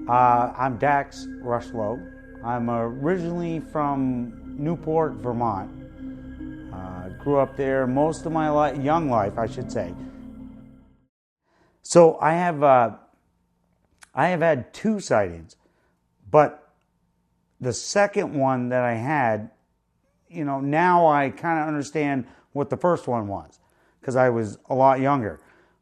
I'm Dax Rushlow. I'm originally from Newport, Vermont. Grew up there most of my young life, I should say. So I have had two sightings, but the second one that I had, now I kind of understand what the first one was because I was a lot younger.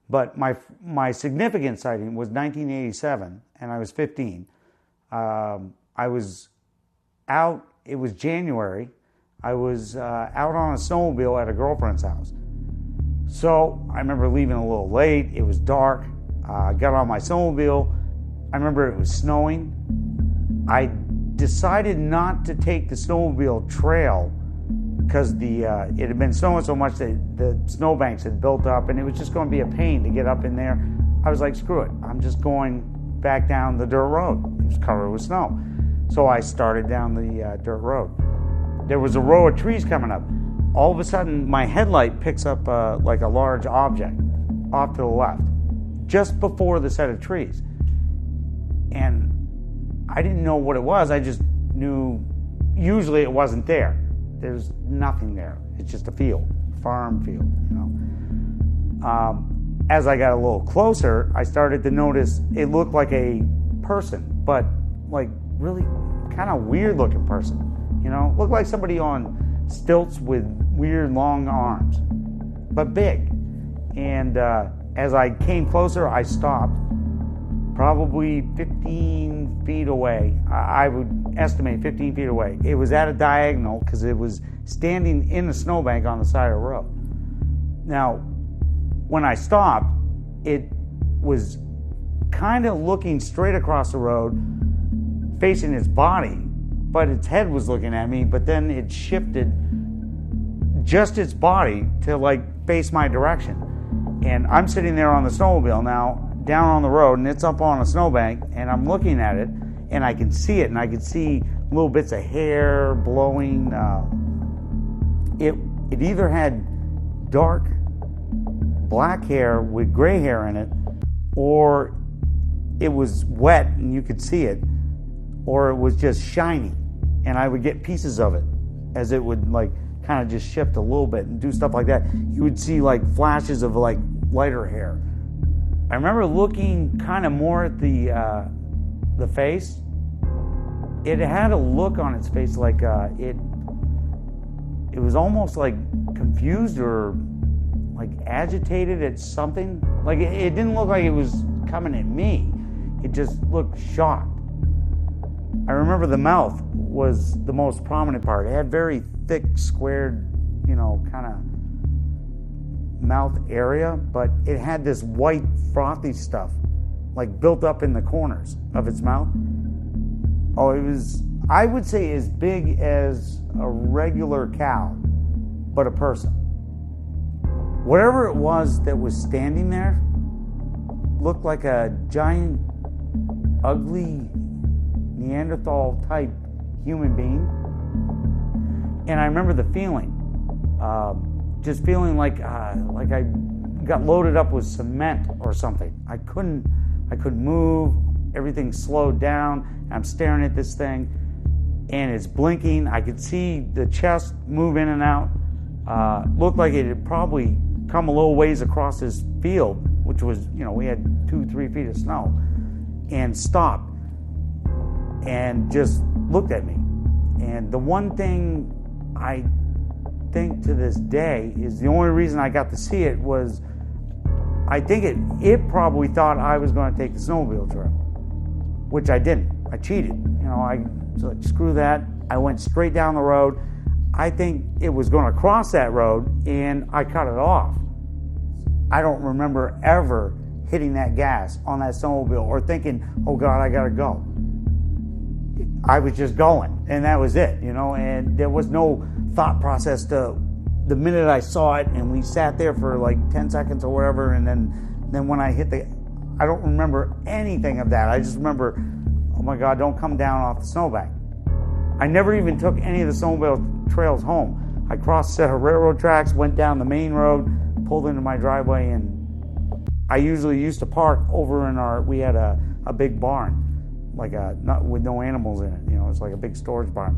But my significant sighting was 1987, and I was 15. I was out, it was January, I was out on a snowmobile at a girlfriend's house. So I remember leaving a little late, it was dark, I got on my snowmobile, I remember it was snowing. I decided not to take the snowmobile trail because it had been snowing so much that the snowbanks had built up and it was just going to be a pain to get up in there. I was like, screw it, I'm just going back down the dirt road. It was covered with snow. So I started down the dirt road. There was a row of trees coming up. All of a sudden, my headlight picks up like a large object off to the left, just before the set of trees. And I didn't know what it was, I just knew usually it wasn't there. There's nothing there. It's just a field, farm field, As I got a little closer, I started to notice it looked like a person, but like really kind of weird looking person, Looked like somebody on stilts with weird long arms, but big. And as I came closer, I stopped probably 15 feet away. I would estimate 15 feet away. It was at a diagonal because it was standing in a snowbank on the side of the road. Now, when I stopped, it was kind of looking straight across the road, facing its body, but its head was looking at me, but then it shifted just its body to face my direction. And I'm sitting there on the snowmobile now, down on the road, and it's up on a snowbank, and I'm looking at it, and I can see it, and I can see little bits of hair blowing. It either had dark black hair with gray hair in it, or it was wet and you could see it, or it was just shiny, and I would get pieces of it as it would kind of just shift a little bit and do stuff like that. You would see flashes of lighter hair. I remember looking kind of more at the face. It had a look on its face it was almost confused or agitated at something. It didn't look like it was coming at me. It just looked shocked. I remember the mouth was the most prominent part. It had very thick, squared, kind of mouth area, but it had this white frothy stuff built up in the corners of its mouth. Oh, it was, I would say, as big as a regular cow, but a person. Whatever it was that was standing there looked like a giant, ugly Neanderthal type human being. And I remember the feeling, just feeling like I got loaded up with cement or something. I couldn't move. Everything slowed down. I'm staring at this thing, and it's blinking. I could see the chest move in and out. Looked like it had probably come a little ways across this field, which was, we had 2-3 feet of snow, and stopped and just looked at me. And the one thing I think to this day is the only reason I got to see it was I think it probably thought I was going to take the snowmobile trail, which I didn't. I cheated. I was like, screw that. I went straight down the road. I think it was going to cross that road, and I cut it off. I don't remember ever hitting that gas on that snowmobile or thinking, oh God, I got to go. I was just going, and that was it, and there was no thought process to the minute I saw it, and we sat there for 10 seconds or whatever, and then when I hit I don't remember anything of that. I just remember, oh my God, don't come down off the snowbank. I never even took any of the snowmobile trails home. I crossed a set of railroad tracks, went down the main road, pulled into my driveway, and I usually used to park over in we had a big barn not with no animals in it. It's like a big storage barn.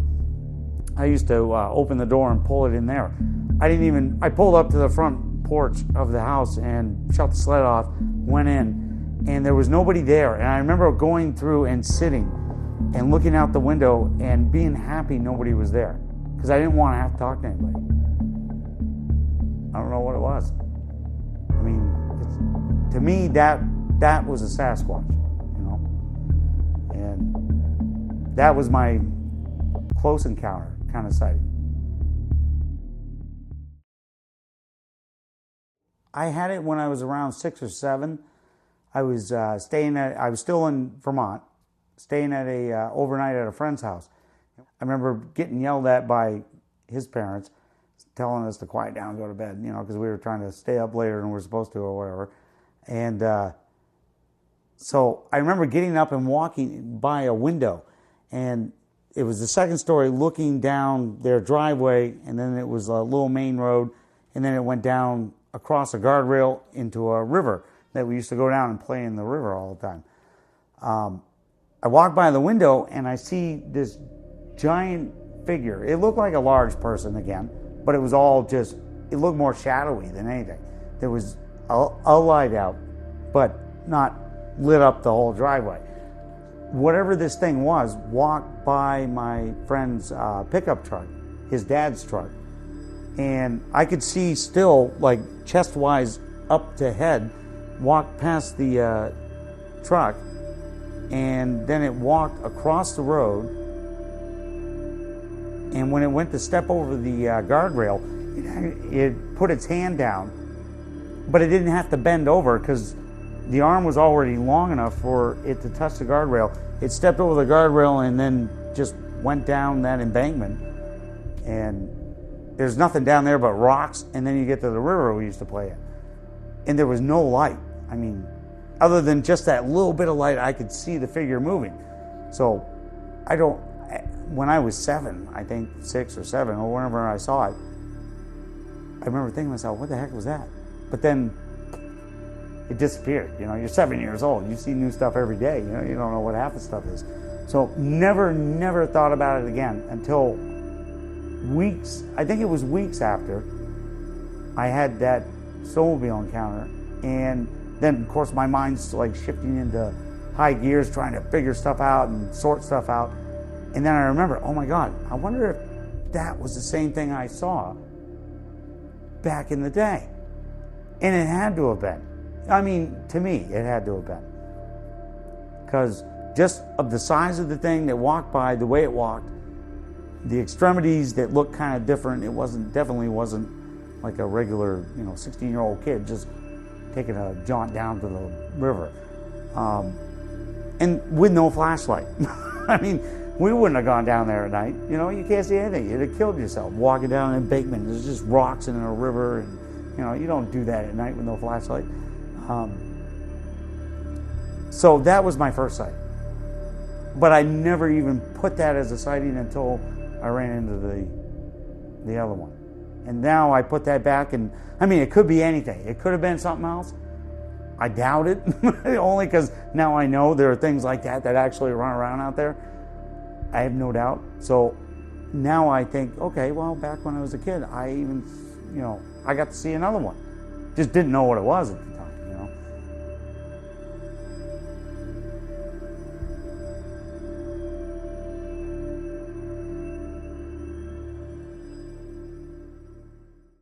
I used to open the door and pull it in there. I pulled up to the front porch of the house and shut the sled off, went in, and there was nobody there. And I remember going through and sitting and looking out the window and being happy nobody was there, because I didn't want to have to talk to anybody. I don't know what it was. I mean, to me, that was a Sasquatch, and that was my close encounter kind of sighting. I had it when I was around 6 or 7. I was still in Vermont, staying at overnight at a friend's house. I remember getting yelled at by his parents, telling us to quiet down and go to bed, because we were trying to stay up later than we were supposed to or whatever. And so I remember getting up and walking by a window, and it was the second story looking down their driveway, and then it was a little main road, and then it went down across a guardrail into a river that we used to go down and play in the river all the time. I walked by the window and I see this giant figure. It looked like a large person again, but it was all just, it looked more shadowy than anything. There was a light out, but not lit up the whole driveway. Whatever this thing was walked by my friend's pickup truck, his dad's truck. And I could see still, like chest-wise up to head, walk past the truck, and then it walked across the road. And when it went to step over the guardrail, it put its hand down, but it didn't have to bend over because the arm was already long enough for it to touch the guardrail. It stepped over the guardrail and then just went down that embankment. And there's nothing down there but rocks, and then you get to the river we used to play in. And there was no light. I mean, other than just that little bit of light, I could see the figure moving. So when I was 7, I think 6 or 7, or whenever I saw it, I remember thinking to myself, what the heck was that? But then it disappeared. You're 7 years old. You see new stuff every day. You don't know what half the stuff is. So never thought about it again until weeks, I think it was weeks after I had that snowmobile encounter. And then, of course, my mind's like shifting into high gears, trying to figure stuff out and sort stuff out. And then I remember, oh my God, I wonder if that was the same thing I saw back in the day. And it had to have been. I mean, to me, it had to have been. Because just of the size of the thing that walked by, the way it walked, the extremities that looked kind of different, definitely wasn't like a regular, 16-year-old kid just taking a jaunt down to the river. And with no flashlight. I mean, we wouldn't have gone down there at night. You can't see anything. You'd have killed yourself walking down an embankment. There's just rocks in a river, and you don't do that at night with no flashlight. So that was my first sight. But I never even put that as a sighting until I ran into the other one. And now I put that back, and I mean, it could be anything. It could have been something else. I doubt it, only because now I know there are things like that actually run around out there. I have no doubt. So now I think, okay, well, back when I was a kid, I got to see another one. Just didn't know what it was at the time.